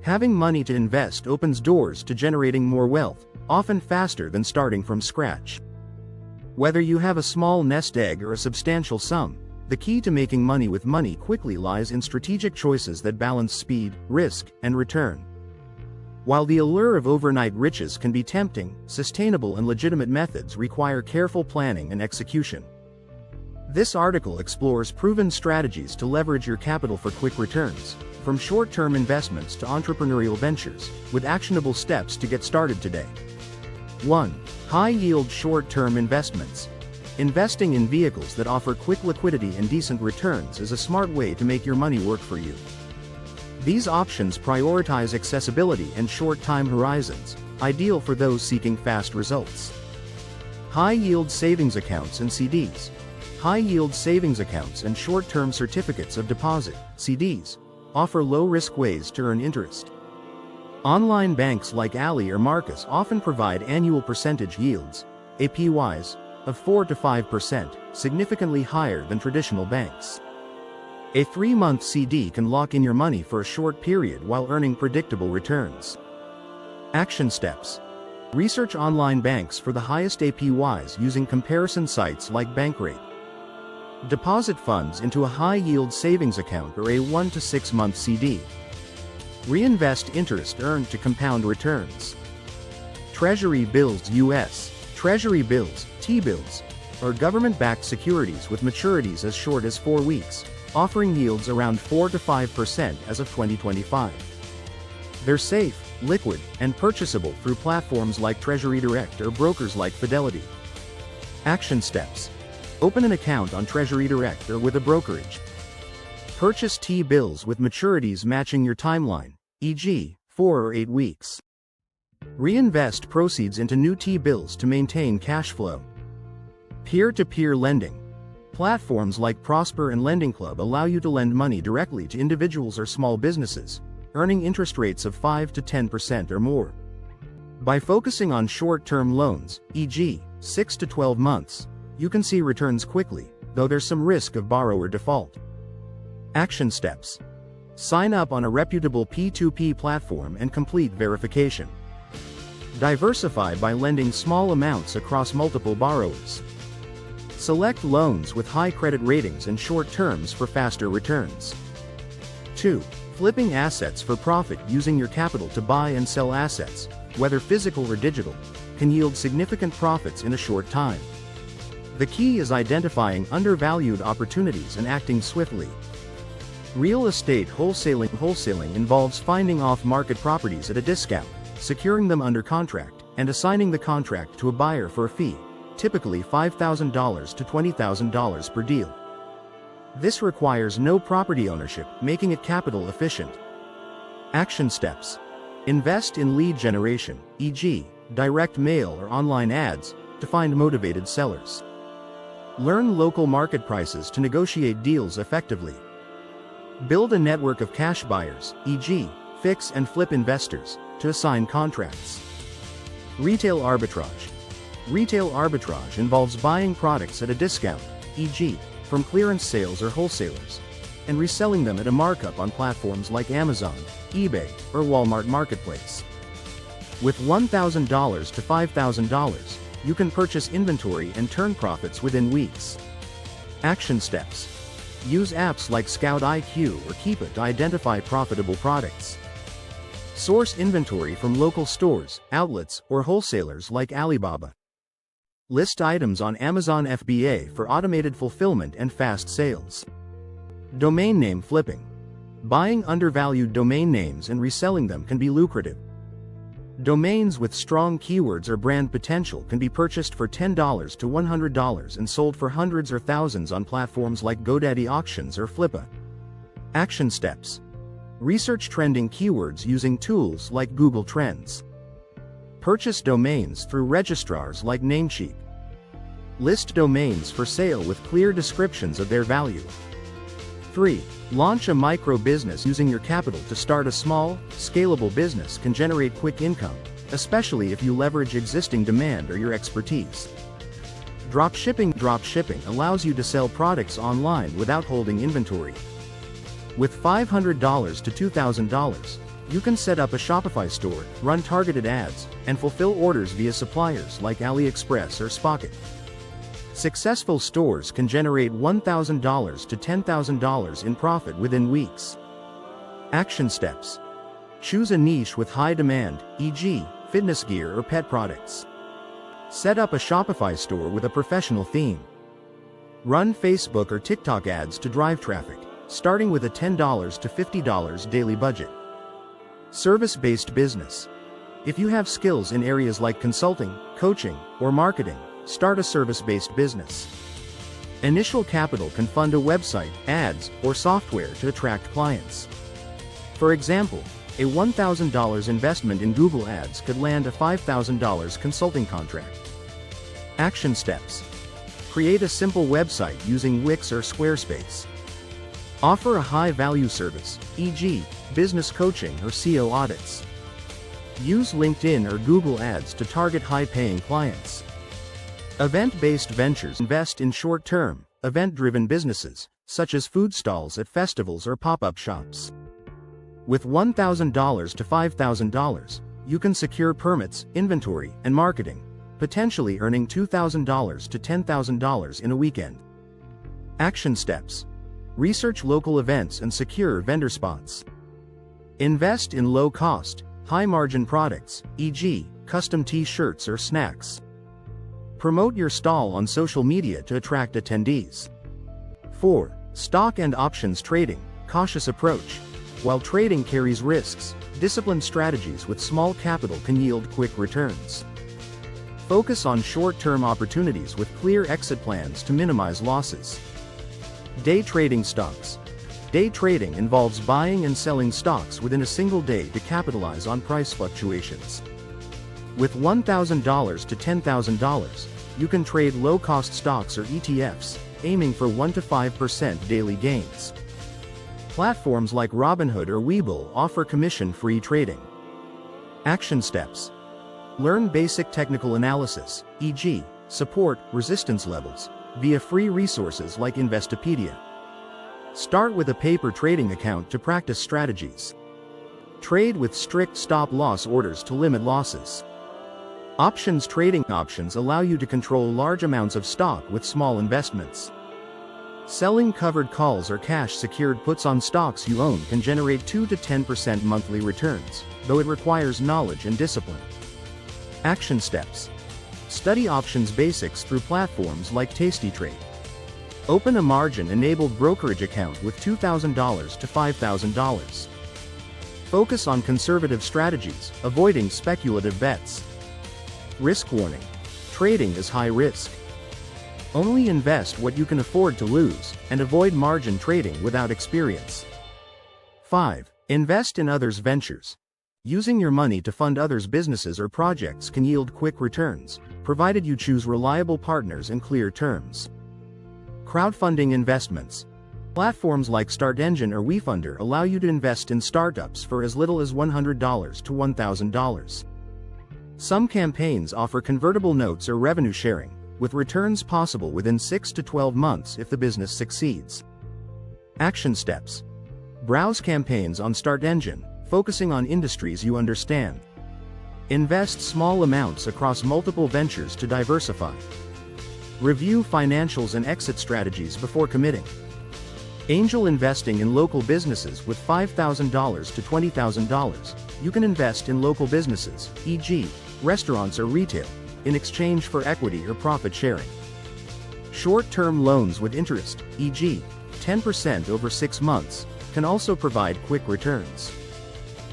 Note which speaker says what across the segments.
Speaker 1: Having money to invest opens doors to generating more wealth, often faster than starting from scratch. Whether you have a small nest egg or a substantial sum, the key to making money with money quickly lies in strategic choices that balance speed, risk, and return. While the allure of overnight riches can be tempting, sustainable and legitimate methods require careful planning and execution. This article explores proven strategies to leverage your capital for quick returns, from short-term investments to entrepreneurial ventures, with actionable steps to get started today. 1. High-yield short-term investments. Investing in vehicles that offer quick liquidity and decent returns is a smart way to make your money work for you. These options prioritize accessibility and short time horizons, ideal for those seeking fast results. High-yield savings accounts and CDs. High-yield savings accounts and short-term certificates of deposit, CDs, offer low-risk ways to earn interest. Online banks like Ally or Marcus often provide annual percentage yields, APYs, of 4 to 5%, significantly higher than traditional banks. A 3-month CD can lock in your money for a short period while earning predictable returns. Action steps. Research online banks for the highest APYs using comparison sites like Bankrate. Deposit funds into a high-yield savings account or a 1 to 6 month CD. Reinvest interest earned to compound returns. Treasury bills. U.S. Treasury bills, T-bills, are government-backed securities with maturities as short as 4 weeks, offering yields around 4 to 5% as of 2025. They're safe, liquid, and purchasable through platforms like Treasury Direct or brokers like Fidelity. Action steps. Open an account on Treasury Direct or with a brokerage. Purchase T-bills with maturities matching your timeline, e.g., 4 or 8 weeks. Reinvest proceeds into new T-bills to maintain cash flow. Peer-to-peer lending. Platforms like Prosper and Lending Club allow you to lend money directly to individuals or small businesses, earning interest rates of 5 to 10% or more. By focusing on short-term loans, e.g., 6 to 12 months, you can see returns quickly, though there's some risk of borrower default. Action steps. Sign up on a reputable P2P platform and complete verification. Diversify by lending small amounts across multiple borrowers. Select loans with high credit ratings and short terms for faster returns. 2. Flipping assets for profit. Using your capital to buy and sell assets, whether physical or digital, can yield significant profits in a short time. The key is identifying undervalued opportunities and acting swiftly. Real estate wholesaling. Wholesaling involves finding off-market properties at a discount, securing them under contract, and assigning the contract to a buyer for a fee, typically $5,000 to $20,000 per deal. This requires no property ownership, making it capital efficient. Action steps. Invest in lead generation, e.g., direct mail or online ads, to find motivated sellers. Learn local market prices to negotiate deals effectively. Build a network of cash buyers, e.g., fix and flip investors, to assign contracts. Retail arbitrage. Retail arbitrage involves buying products at a discount, e.g., from clearance sales or wholesalers, and reselling them at a markup on platforms like Amazon, eBay, or Walmart Marketplace. With $1,000 to $5,000, you can purchase inventory and turn profits within weeks. Action steps. Use apps like Scout IQ or Keepa to identify profitable products. Source inventory from local stores, outlets, or wholesalers like Alibaba. List items on Amazon FBA for automated fulfillment and fast sales. Domain name flipping. Buying undervalued domain names and reselling them can be lucrative. Domains with strong keywords or brand potential can be purchased for $10 to $100 and sold for hundreds or thousands on platforms like GoDaddy Auctions or Flippa. Action steps. Research trending keywords using tools like Google Trends. Purchase domains through registrars like Namecheap. List domains for sale with clear descriptions of their value. 3. Launch a micro business. Using your capital to start a small, scalable business can generate quick income, especially if you leverage existing demand or your expertise. Dropshipping. Dropshipping allows you to sell products online without holding inventory. With $500 to $2,000, You can set up a Shopify store, run targeted ads, and fulfill orders via suppliers like AliExpress or Spocket. Successful stores can generate $1,000 to $10,000 in profit within weeks. Action steps. Choose a niche with high demand, e.g., fitness gear or pet products. Set up a Shopify store with a professional theme. Run Facebook or TikTok ads to drive traffic, starting with a $10 to $50 daily budget. Service-based business. If you have skills in areas like consulting, coaching, or marketing, start a service-based business. Initial capital can fund a website, ads, or software to attract clients. For example, a $1,000 investment in Google Ads could land a $5,000 consulting contract. Action steps. Create a simple website using Wix or Squarespace. Offer a high-value service, e.g., business coaching or SEO audits. Use LinkedIn or Google Ads to target high-paying clients. Event-based ventures invest in short-term, event-driven businesses, such as food stalls at festivals or pop-up shops. With $1,000 to $5,000, you can secure permits, inventory, and marketing, potentially earning $2,000 to $10,000 in a weekend. Action steps. Research local events and secure vendor spots. Invest in low-cost, high-margin products, e.g., custom t-shirts or snacks. Promote your stall on social media to attract attendees. 4. Stock and options trading, cautious approach. While trading carries risks, disciplined strategies with small capital can yield quick returns. Focus on short-term opportunities with clear exit plans to minimize losses. Day trading stocks. Day trading involves buying and selling stocks within a single day to capitalize on price fluctuations. With $1,000 to $10,000, you can trade low-cost stocks or ETFs, aiming for 1 to 5% daily gains. Platforms like Robinhood or Webull offer commission-free trading. Action steps. Learn basic technical analysis, e.g., support, resistance levels, via free resources like Investopedia. Start with a paper trading account to practice strategies. Trade with strict stop-loss orders to limit losses. Options trading. Options allow you to control large amounts of stock with small investments. Selling covered calls or cash-secured puts on stocks you own can generate 2 to 10% monthly returns, though it requires knowledge and discipline. Action steps. Study options basics through platforms like tastytrade. Open a margin-enabled brokerage account with $2,000 to $5,000. Focus on conservative strategies, avoiding speculative bets. Risk warning. Trading is high risk. Only invest what you can afford to lose, and avoid margin trading without experience. 5. Invest in others' ventures. Using your money to fund others' businesses or projects can yield quick returns, provided you choose reliable partners and clear terms. Crowdfunding investments. Platforms like StartEngine or WeFunder allow you to invest in startups for as little as $100 to $1,000. Some campaigns offer convertible notes or revenue sharing, with returns possible within 6 to 12 months if the business succeeds. Action steps. Browse campaigns on StartEngine, focusing on industries you understand. Invest small amounts across multiple ventures to diversify. Review financials and exit strategies before committing. Angel investing in local businesses. With $5,000 to $20,000, you can invest in local businesses, e.g., restaurants or retail, in exchange for equity or profit sharing. Short-term loans with interest, e.g., 10% over 6 months, can also provide quick returns.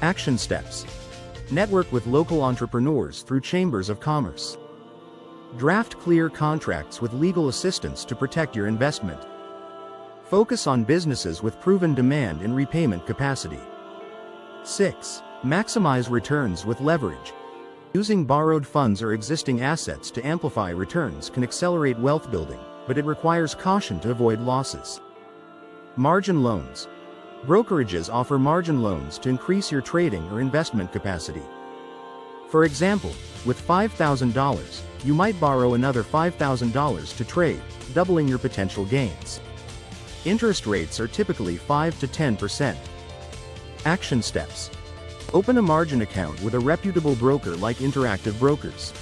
Speaker 1: Action steps. Network with local entrepreneurs through chambers of commerce. Draft clear contracts with legal assistance to protect your investment. Focus on businesses with proven demand and repayment capacity. 6. Maximize returns with leverage. Using borrowed funds or existing assets to amplify returns can accelerate wealth building, but it requires caution to avoid losses. Margin loans. Brokerages offer margin loans to increase your trading or investment capacity. For example, with $5,000, you might borrow another $5,000 to trade, doubling your potential gains. Interest rates are typically 5 to 10%. Action steps. Open a margin account with a reputable broker like Interactive Brokers.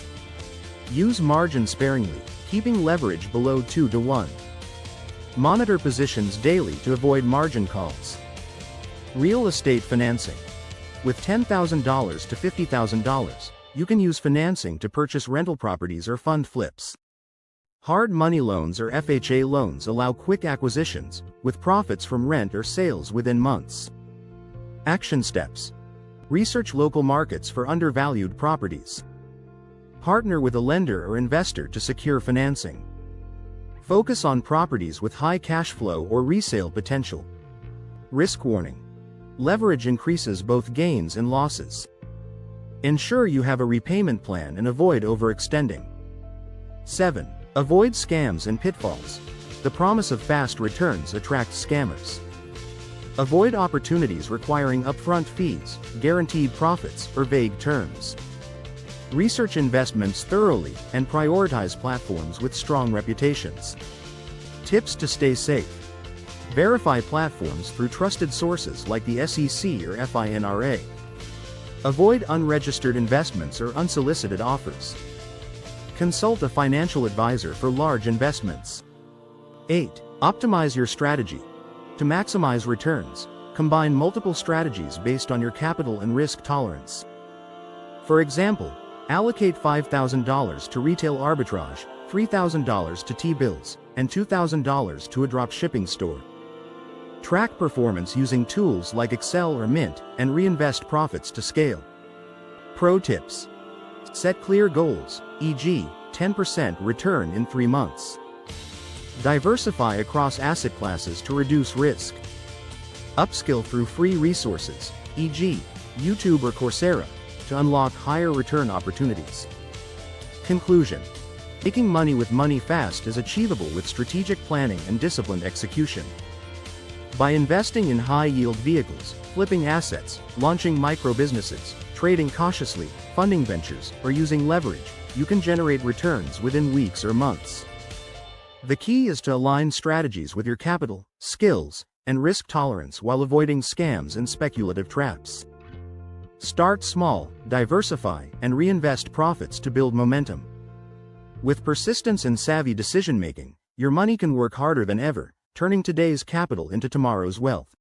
Speaker 1: Use margin sparingly, keeping leverage below 2 to 1. Monitor positions daily to avoid margin calls. Real estate financing. With $10,000 to $50,000, you can use financing to purchase rental properties or fund flips. Hard money loans or FHA loans allow quick acquisitions, with profits from rent or sales within months. Action steps. Research local markets for undervalued properties. Partner with a lender or investor to secure financing. Focus on properties with high cash flow or resale potential. Risk warning. Leverage increases both gains and losses. Ensure you have a repayment plan and avoid overextending. 7. Avoid scams and pitfalls. The promise of fast returns attracts scammers. Avoid opportunities requiring upfront fees, guaranteed profits, or vague terms. Research investments thoroughly and prioritize platforms with strong reputations. Tips to stay safe. Verify platforms through trusted sources like the SEC or FINRA. Avoid unregistered investments or unsolicited offers. Consult a financial advisor for large investments. 8. Optimize your strategy. To maximize returns, combine multiple strategies based on your capital and risk tolerance. For example, allocate $5,000 to retail arbitrage, $3,000 to T-bills, and $2,000 to a drop-shipping store. Track performance using tools like Excel or Mint, and reinvest profits to scale. Pro tips. Set clear goals, e.g., 10% return in 3 months. Diversify across asset classes to reduce risk. Upskill through free resources, e.g., YouTube or Coursera, to unlock higher return opportunities. Conclusion. Making money with money fast is achievable with strategic planning and disciplined execution. By investing in high-yield vehicles, flipping assets, launching micro-businesses, trading cautiously, funding ventures, or using leverage, you can generate returns within weeks or months. The key is to align strategies with your capital, skills, and risk tolerance while avoiding scams and speculative traps. Start small, diversify, and reinvest profits to build momentum. With persistence and savvy decision-making, your money can work harder than ever, turning today's capital into tomorrow's wealth.